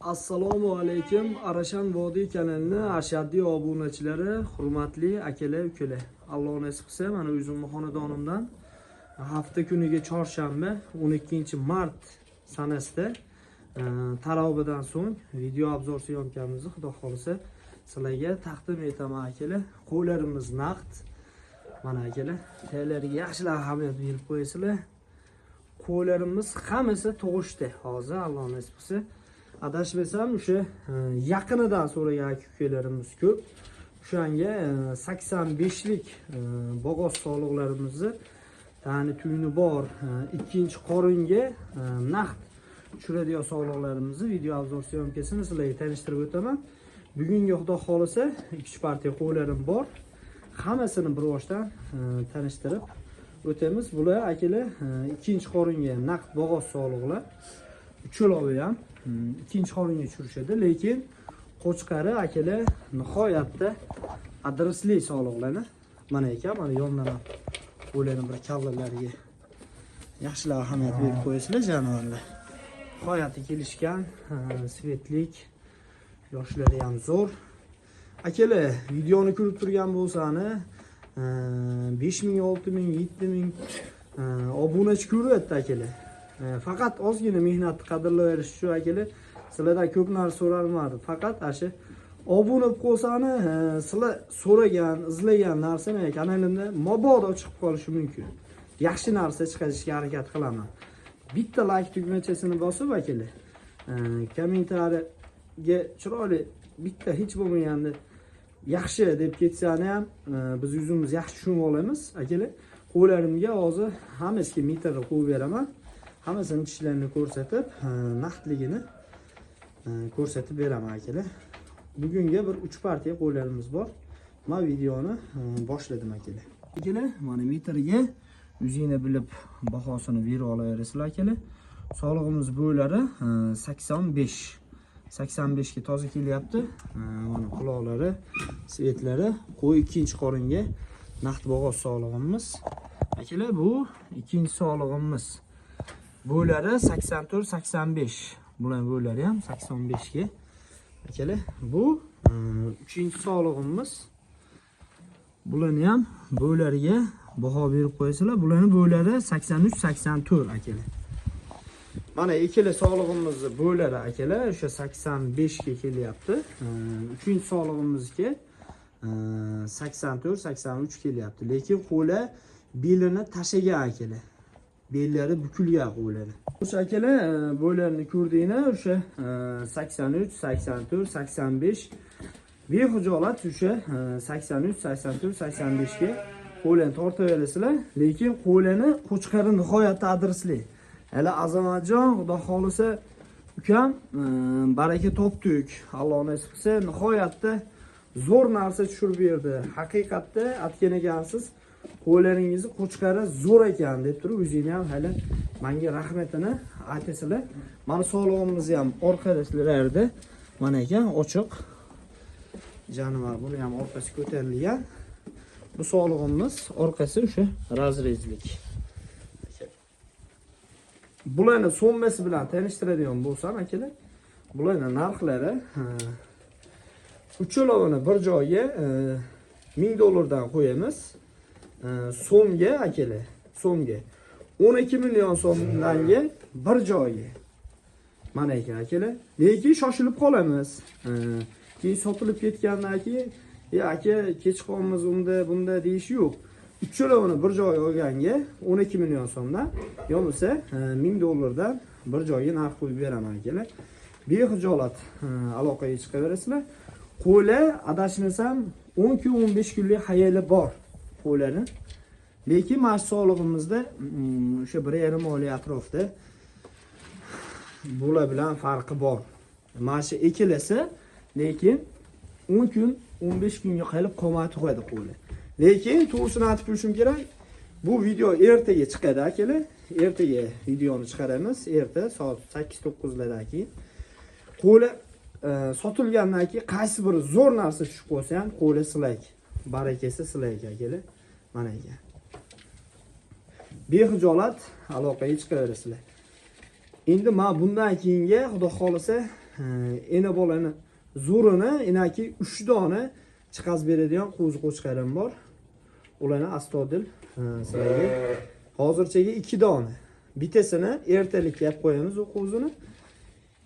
Assalomu alaykum. Arashan Vodiy kanalining ashaddiy obunachilari, hurmatli akalar, ukalar. Alloh nasib qilsa, mana o'zim xonadonimdan hafta kuniga chorshanba 12-mart sanasida tarobidan so'ng video obzor syomkamizni xudo xolisa sizlarga taqdim etaman akalar. Qo'llarimiz naqd. Mana akalar, tayyorlarga yaxshilab ahamiyat berib qo'yasizlar. Qo'llarimiz hammasi tug'ishdi. Hozir Alloh nasib qilsa adashmasam o'sha yaqinidan so'ragan ukalarimiz ko'p. O'shanga 85lik bo'g'oz sog'liqlarimizni, ya'ni tuyni bor, ikkinchi qoringa naqd tushiradigan sog'liqlarimizni video obzor syomkasini sizlarga tanishtirib o'taman. Bugungi xudo xolisa 2 partiya qo'llarim bor. Hammasini bir boshdan tanishtirib o'tamiz. Bular akalar ikkinchi qoringa naqd bo'g'oz sog'liqlar. Uchalovi ham ikkinchi qoringa tushirishadi, lekin qo'chqari akalar nihoyatda adresli sog'liqlarni. Mana ekan, mana yondan ham qo'llarni bir kallalariga yaxshilab ahamiyat berib qo'yasizlar jonivorlar. Nihoyatda kelishgan, svetlik, yoshlari ham zo'r. Akalar, videoni ko'rib turgan bo'lsani 5000, 6000, 7000 obunachi ko'ryapti akalar. Faqat ozgina mehnatni qadrlayverish uchun akalar, sizlardan ko'p narsa so'ralmadi. Faqat asha obuna bo'lib qolsani, sizlar so'ragan, izlagan narsani kanalimda mabodo chiqib qolishi mumkin. Yaxshi narsa chiqarishga harakat qilaman. Bitta like tugmachasini bosib akalar, kommentariyaga chiroyli bitta hech bo'lmaganda yaxshi deb ketsani ham biz o'zimiz yaxshi tushunib olamiz akalar. Qo'llarimga hozir hammasiga metrni qo'yib beraman. Hammasini tishlarini ko'rsatib, naqdligini ko'rsatib beraman akalar. Bugunga bir 3 partiya qo'llarimiz bor. Men videoni boshladim akalar. Akalar, mana metrga o'zingiz bilib bahosini berib olaverasizlar akalar. Sog'lig'imiz bo'ylari 85. 85 ga toza kelyapti. Mana quloqlari, svetlari, qo'y ikkinchi qoringa naqd bo'g'oz sog'lig'imiz. Akalar, bu ikkinchi sog'lig'imiz. Bo'ylari 84-85. Bular bo'ylari ham 85 ga. Akalar, bu uchinchi sog'lig'imiz. Bularni ham bo'ylariga baho berib qo'yasizlar. Bularning bo'ylari 83-84 akalar. Mana ikkala sog'lig'imizni bo'ylari akalar o'sha 85 ga kelyapti. Uchinchi sog'lig'imizga 84-83 kelyapti. Lekin qo'li belini tashagan akalar. Bellari bukilgan qo'llari. O'sha akalar bo'ylarini ko'rdinglar, o'sha 83, 84, 85 behujolat o'sha 83, 84, 85 ga qo'llarni tortaverasizlar, lekin qo'llarni qo'chqari nihoyatda adresli. Hali Azamatjon, xudo xolisa ukam baraka topdik. Alloh nasib qilsa nihoyatda zo'r narsa tushirib berdi. Haqiqatda aytgan ekansiz, qo'llaringizni qo'chqari zo'r ekan deb turib, o'zingiz ham hali menga rahmatini aytasizlar. Mana sog'lig'imizni ham orqadasilarda mana ekan, ochiq. Jonivor, buni ham orqasi ko'tarilgan. Bu sog'lig'imiz orqasi o'sha razrezlik. Bularni so'mmasi bilan tanishtiradigan bo'lsam akalar, bularning narxlari uchalovini bir joyga $1000 dan qo'yamiz. So'mga akalar, so'mga 12 million so'mdanga bir joyga. Mana ekan akalar. Lekin shoshilib qolamiz. Keyin sotilib ketgandan keyin, aka kech qolamiz bunda deyish yo'q. Uchalovini bir joyga olganga 12 million so'mdan, yo bo'lsa $1000 dan bir joyga narx qo'yib beraman akalar. Behijolat aloqaga chiqaverasizlar. Qo'ylar adashmasam 10 kun 15 kunlik hayali bor qo'ylarni. Lekin mana sog'lig'imizda o'sha 1,5 oy atrofida bular bilan farqi bor. Mana shu ikkalasi lekin 10 kun 15 kunga qolib qolmay turadi qo'ylar. Lekin to'g'risini aytib qo'yishim kerak. Bu video ertaga chiqadi akalar. Ertaga videoni chiqaramiz. Erta soat 8-9 lardan keyin. Qo'ylar sotilgandan keyin qaysi bir zo'r narsa tushib qolsa ham qo'ylar silak. Barakasi silak akalar. Mana ekan. Behijolat aloqaga chiqaverasizlar. Endi men bundan keyingi xudo xolisa ena bolani zo'rini inaki 3 dona chiqaz beradigan qo'zi qo'chqarim bor. Ularni astodil sizlarga hozirchaga 2 dona. Bittasini ertalikka yeb qo'yamiz u qo'zini.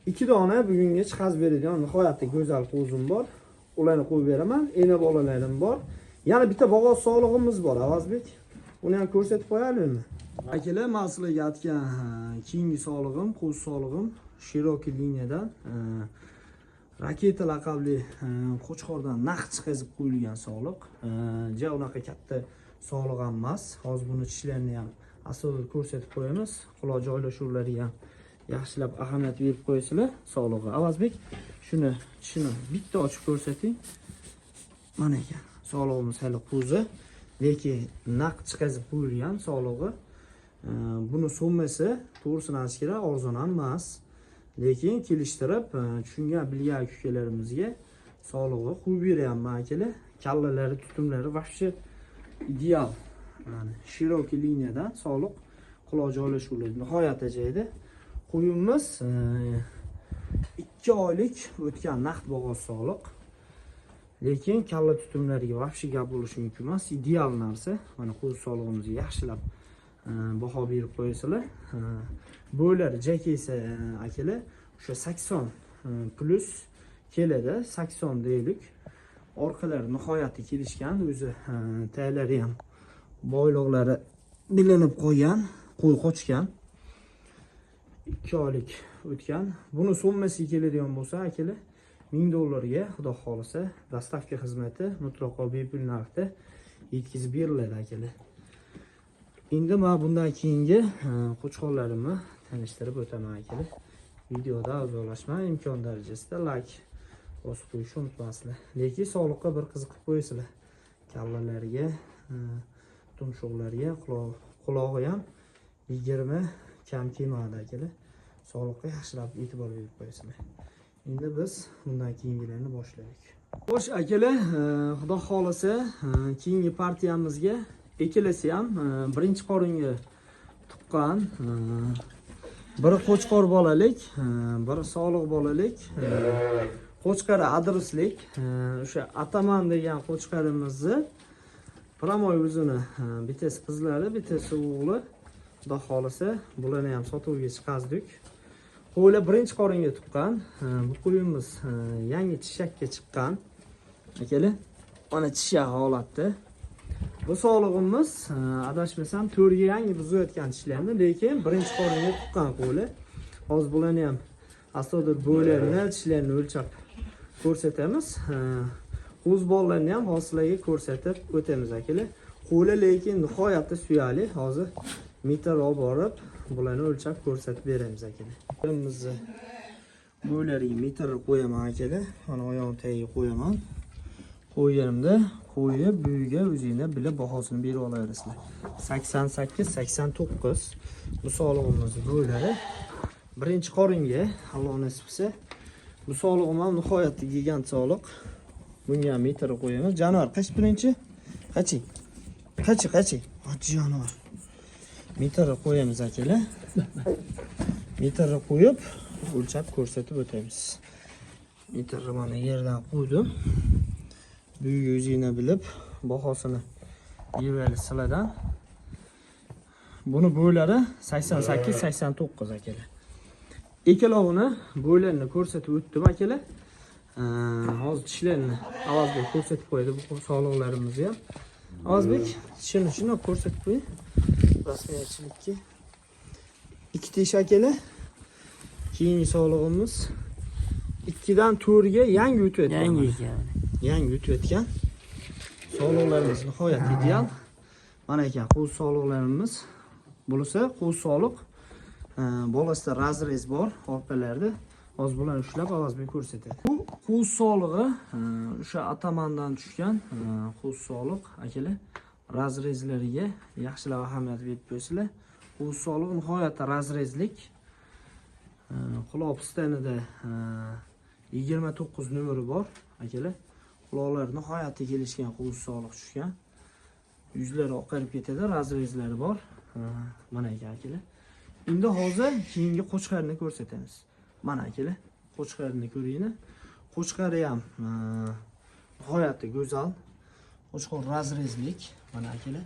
2 dona bugunga chiqaz beradigan nihoyatda go'zal qo'zim bor. Ularni qo'yib beraman. Ena bolalarim bor. Yana bitta bo'g'oz sog'lig'imiz bor, Avazbek. Uni ham ko'rsatib qo'yaylikmi? Akalar, men sizlarga aytgan keyingi sog'lig'im, qo'z sog'lig'im Cherokee liniyadan Raketa laqabli qo'chqordan naq chiqazib qo'yilgan sog'liq. Ja unaqa katta sog'liq ham emas. Hozir buni tishlarini ham asosan ko'rsatib qo'yamiz. Quloq joylashuvlari ham yaxshilab ahamiyat berib qo'yasizlar sog'lig'iga. Avazbek, shuni tishini bitta ochib ko'rsating. Mana ekan. Sog'lig'imiz hali qo'zi, lekin naq chiqazib qo'yilgan sog'lig'i. Buni summasi to'g'risini aytish kerak, arzon ham emas. Lekin kelishtirib, tushungan bilgan ukalarimizga sog'lig'i qo'yib beryapman akalar. Kallalari, tutumlari vaqti ideal. Mana Cherokee liniyadan sog'liq, quloq joylashuvlari nihoyat ajoyib. Qo'yimiz 2 oylik o'tgan naqd bo'g'oz sog'liq. Lekin kalla tutumlariga vaqti gap bo'lishi mumkin emas. Ideal narsa. Mana qo'z sog'lig'imizga yaxshilab baho berib qo'yasizlar. Bo'lar jakesa akalar o'sha 80 plus keladi, 80 deylik. Orqalari nihoyatda kelishgan, o'zi taylari ham boyliqlari bilinib qo'ygan, qo'y qochgan. 2 oylik o'tgan. Buni summasi keladigan bo'lsa akalar $1000 xudo xolisa dostavka xizmati mutlaqo bepul narxda yetkazib beriladi akalar. Endi men bundan keyingi qo'chqorlarimni tanishtirib o'taman akalar. Videoda uzoqlashmay imkon darajasida like bosib qo'yishni unutmasizlar. Lekin sog'liqqa bir qiziqib qo'yasizlar. Kallalariga, tumshuqlariga, qulog'i ham 20 kam kelmadi akalar. Sog'liqqa yaxshilab e'tibor berib qo'yasizlar. Endi biz bundan keyingilarni boshlaylik. Xo'sh akalar, xudo xolisa keyingi partiyamizga ikkalasi ham birinchi qoringa tuqqan biri qo'chqor bolalik, biri sog'liq bolalik, qo'chqari adreslik, o'sha ataman degan qo'chqarimizni Pramoy o'zini bittasi qizlari, bittasi o'g'li. Xudo xolisa bularni ham sotuvga chiqazdik. Qo'ylar birinchi qoringa tuqqan. Bu qo'yimiz yangi tishakka chiqqan. Akalar, mana tishak holatda. Bu sog'lig'imiz adashmasam 4 ga yangi buzayotgan tishlarni, lekin birinchi qoringa tuqqan qo'ylar. Hozir bularni ham asodir bo'ylarini, tishlarini o'lchab ko'rsatamiz. Qo'z bolalarini ham hozirlarga ko'rsatib o'tamiz akalar. Qo'ylar lekin nihoyatda suyali. Hozir metr olib borib bularni o'lchab ko'rsatib beramiz akalar. Qo'yimizni bo'ylariga metr qo'yaman akalar. Mana oyoq tagiga qo'yaman. Qo'yganimda qo'yi bo'yiga o'zingizlar bilib bahosini berib olasizlar. 88, 89 bu sog'lig'imiz bo'ylari. Birinchi qoringa Alloh nasib qilsa bu sog'lig'im ham nihoyatda gigant sog'liq. Bunga metr qo'yamiz. Jonivor qaysi birinchi? Qachi. Jonivor. Metr qo'yamiz akalar. Metr qo'yib o'lchab ko'rsatib o'tamiz. Metr mana yerdan qo'ydim. Buyiga o'zingizlar bilib bahosini beramiz sizlardan. Buni bo'ylari 88, 89 akalar. Ikkalovini bo'ylarini ko'rsatib o'tdim akalar. Hozir tishlarni Avazbek ko'rsatib qo'ydi bu sog'liqlarimizni ham. Avazbek, shuni ko'rsatib qo'ying. Rasmiyatchilikka. 2 tish akalar. Keyingi sog'lig'imiz 2 dan 4 ga yangi o'tayotgan. Yangi o'tayotgan. Sog'liqlarimiz nihoyat ideal. Mana ekan qo'z sog'liqlarimiz. Bo'lsa, qo'z sog'liq bolasida razrez bor orqalarida. Hozir bularni ushlab Avazbek ko'rsatadi. Bu qo'z sog'lig'i o'sha atamandan tushgan qo'z sog'liq akalar. Razrezlariga yaxshilab ahamiyat berib qo'ysizlar. Qo'z sog'liq nihoyatda razrezlik. Quloq pistanida 29 numeri bor akalar. Quloqlar nihoyatda kelishgan qo'z sog'liq tushgan. Yuzlari oqarib ketadi, razrezlari bor. Mana ekan akalar. Endi hozir keyingi qo'chqarni ko'rsatamiz. Mana akalar. qo'chqarini ko'ringlar. Qo'chqari ham nihoyatda go'zal. Qo'chqor razrezlik mana akalar.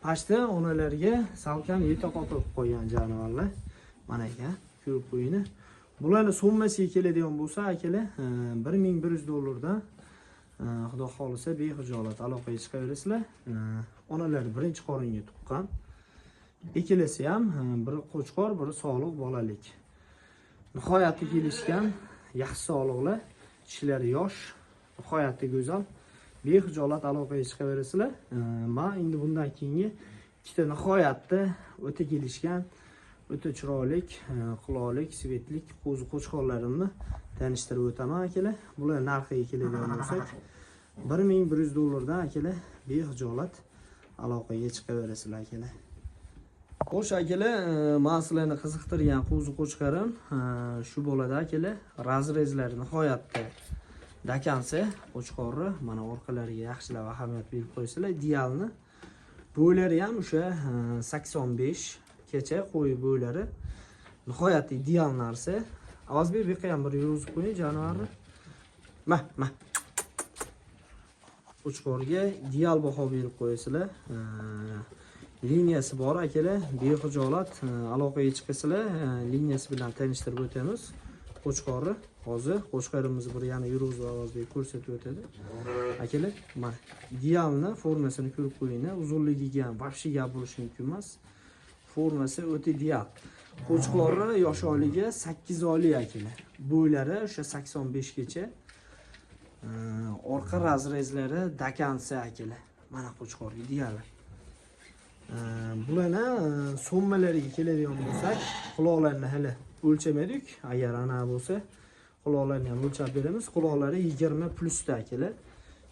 Pastda onalarga salkam yetoq olib qo'ygan jonivorlar. Mana ekan, ko'rib qo'yinglar. Bularning so'mmasiga keladigan bo'lsa, akalar, $1100 dan Xudo xolisa bexijolat aloqaga chiqaverasizlar. Onalar birinchi qoringa tuqqan. Ikkilasi ham biri qo'chqor, biri sog'liq bolalik. Nihoyatda kelishgan, yaxshi sog'liqlar, tishlari yosh, nihoyatda go'zal. Bexijolat aloqaga chiqaverasizlar. Men endi bundan keyingi ikkita nihoyatda o'ta kelishgan, o'ta chiroyli, quloqlik, svetlik qo'chqorlarimni tanishtirib o'taman akalar. Bular narxiga keladigan bo'lsak, $1100 dan akalar bexijolat aloqaga chiqaverasizlar akalar. Xo'sh akalar, men sizlarni qiziqtirgan qo'chqarim shu bo'ladi akalar. Razrezlari nihoyatda dakansa qo'chqorni mana orqalariga yaxshilab ahamiyat berib qo'ysizlar. Idealni bo'ylari ham o'sha 85 kecha qo'yi bo'ylari nihoyatda ideal narsa. Avazbek bu ham bir yurib qo'ying jonivorni. Ma. Qo'chqorga ideal baho berib qo'yasizlar. Liniyasi bor akalar, bexijolat aloqaga chiqasizlar. Liniyasi bilan tanishtirib o'tamiz. Qo'chqorni hozir qo'chqarimiz bir yana yurib Avazbek ko'rsatib o'tadi. Akalar, mana idealni formasini ko'rib qo'yinglar. Uzunligiga ham vobshe gap bo'lishi mumkin emas. Formasi o'ta ideal. Qo'chqorni yosh oyligi 8 oylik akalar. Bo'ylari o'sha 85 gacha. Orqa razrezlari dakansa akalar. Mana qo'chqor ideal. Bularni so'mmalariga keladigan bo'lsak, quloqlarini hali o'lchamadik. Agar ana bo'lsa, quloqlarini ham o'lchab beramiz. Quloqlari 20+ ta akalar.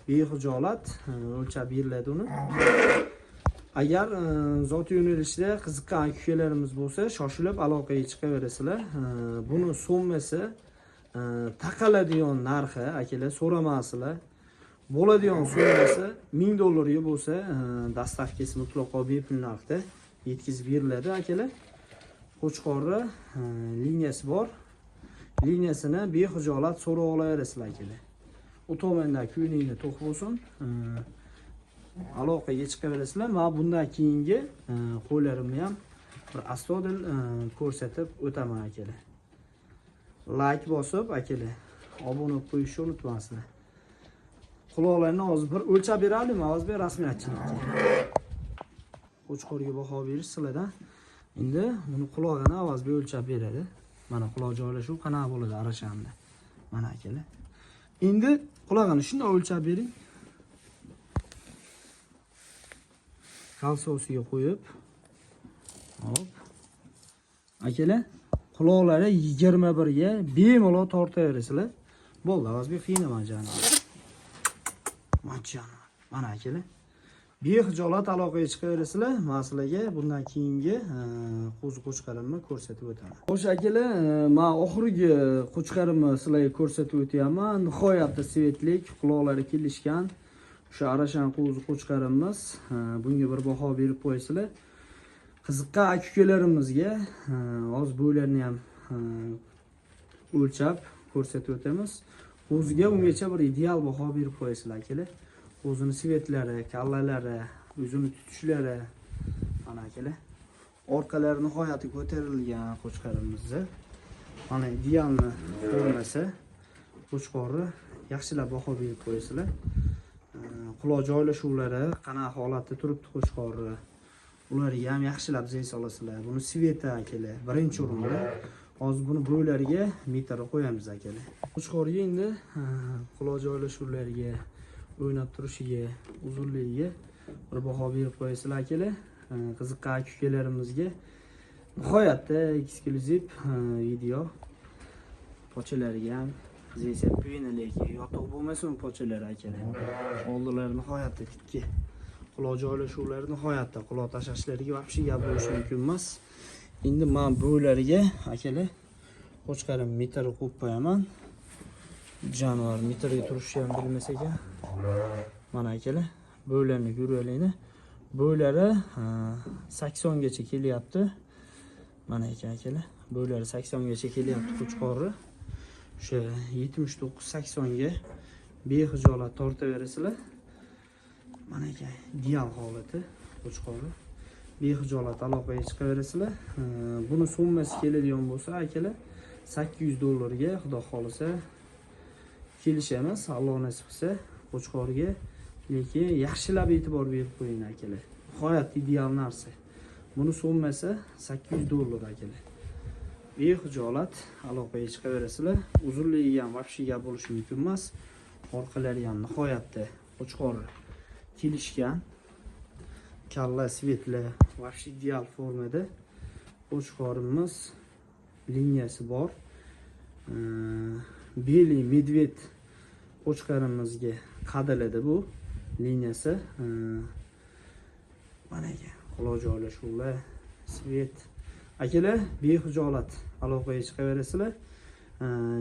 Bexijolat o'lchab beriladi uni. Agar zot yo'nalishida qiziqqan akalarimiz bo'lsa, shoshilib aloqaga chiqaverasizlar. Buni so'mmasi taqaladigan narxi akalar so'ramasizlar. Bo'ladigan so'mmasi $1000 ga bo'lsa, dastavkasi mutlaqo bepul narxda yetkazib beriladi akalar. Qo'chqorni liniyasi bor. Liniyasini bexijolat so'rab olaverasizlar akalar. U tomonda ko'ningni to'q bo'lsin. Aloqaga chiqaverasizlar. Men bundan keyingi qo'ylarimni ham bir astodil ko'rsatib o'taman akalar. Like bosib akalar, obuna bo'lib qo'yishni unutmasizlar. Quloqlarni hozir bir o'lchab beraylikmi? Avazbek rasmiyatchilikka. Qo'chqorga baho berish sizlardan. Endi buni quloqini Avazbek o'lchab beradi. Mana quloq joylashuv qanaqa bo'ladi arashanda. Mana akalar. Endi quloqini shunday o'lchab bering. Kalsosiga qo'yib, hop. Akalar, quloqlari 21 ga bemalol tortaverasizlar. Bo'ldi, Avazbek qiynama janob. Majana. Mana akalar. Bexijolat aloqaga chiqaverasizlar. Men sizlarga bundan keyingi qo'chqarimni ko'rsatib o'taman. Xo'sh akalar, men oxirgi qo'chqarimni sizlarga ko'rsatib o'tayman. Nihoyatda svetlik, quloqlari kelishgan o'sha arashan qo'chqarimiz. Bunga bir baho berib qo'ysizlar. Qiziqqan aka-ukalarimizga hozir bo'ylarini ham o'lchab ko'rsatib o'tamiz. O'ziga ungacha bir ideal baho berib qo'yasizlar akalar. O'zini svetlari, kallalari, o'zini tutishlari mana akalar. Orqalari nihoyatda ko'tarilgan qo'chqarimizni. Mana idealni formasi qo'chqorni yaxshilab baho berib qo'yasizlar. Quloq joylashuvlari qanaqa holatda turibdi qo'chqorni. Ularga ham yaxshilab zey solasizlar. Buni sveta akalar, birinchi o'rinda. Hozir buni bo'ylariga metr qo'yamiz akalar. Qo'chqorga endi quloq joylashuvlariga, o'ynab turishiga, uzunligiga bir baho berib qo'yasizlar akalar. Qiziqqan aka-ukalarimizga nihoyatda eksklyuziv video. Pochalariga ham zesep penaligi, yotoq bo'lmasin pochalari akalar. Oldilari nihoyatda tikka. Quloq joylashuvlari nihoyatda, quloq tashlashlariga vobshe gap bo'lishi mumkin emas. Endi men bo'ylariga akalar qo'chqarim metr qo'yib qo'yaman. Jonivor metrga turishni ham bilmas ekan. Mana akalar, bo'ylarni ko'rayliklar. Bo'ylari 80 gacha kelyapti. Mana ekan akalar. Bo'ylari 80 gacha kelyapti qo'chqorni. O'sha 79-80 ga behijolat tortaverasizlar. Mana ekan ideal holati qo'chqorni. Behijolat aloqaga chiqaverasizlar. Buni summasi keladigan bo'lsa, akalar $800 ga xudo xolisa kelishamiz. Alloh nasib qilsa qo'chqorga, lekin yaxshilab e'tibor berib qo'ying akalar. Nihoyat ideal narsa. Buni summasi $800 akalar. Behijolat aloqaga chiqaverasizlar. Uzunligi ham vaqti gap bo'lishi mumkin emas. Orqalari ham nihoyatda qo'chqor kelishgan. Kalla svetli, vaqti ideal formada qo'chqorimiz liniyasi bor. Beli medved qo'chqarimizga qadaladi bu liniyasi. Mana ekan quloq joylashuvlar, svet. Akalar, behijolat aloqaga chiqaverasizlar.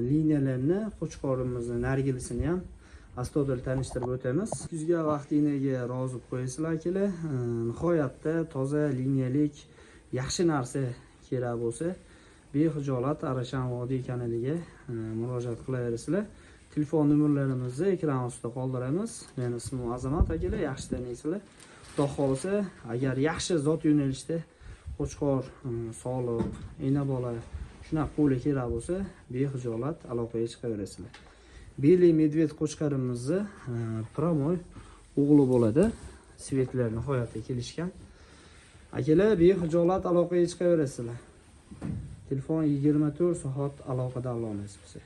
Liniyalarni qo'chqorimizni nargilisini ham astoydil tanishtirib o'tamiz. Kuzga vaqtingizni rozi qo'yasizlar akalar. Nihoyatda toza liniyalik yaxshi narsa kerak bo'lsa, behijolat Arashan vodiy kanaliga murojaat qilaverasizlar. Telefon nomerlarimizni ekran ostida qoldiramiz. Meni ismim Azamat akalar, yaxshi taniysizlar. Xudo xolisa, agar yaxshi zot yo'nalishda qo'chqor, soliq, ena bola shunaqa qo'li kerak bo'lsa, behijolat aloqaga chiqaverasizlar. Beli medved qo'chqarimizni promoy o'g'li bo'ladi. Svetlar nihoyatda kelishgan. Akalar, behijolat aloqaga chiqaverasizlar. Telefon 24 soat aloqada, Alloh nasib qilsa.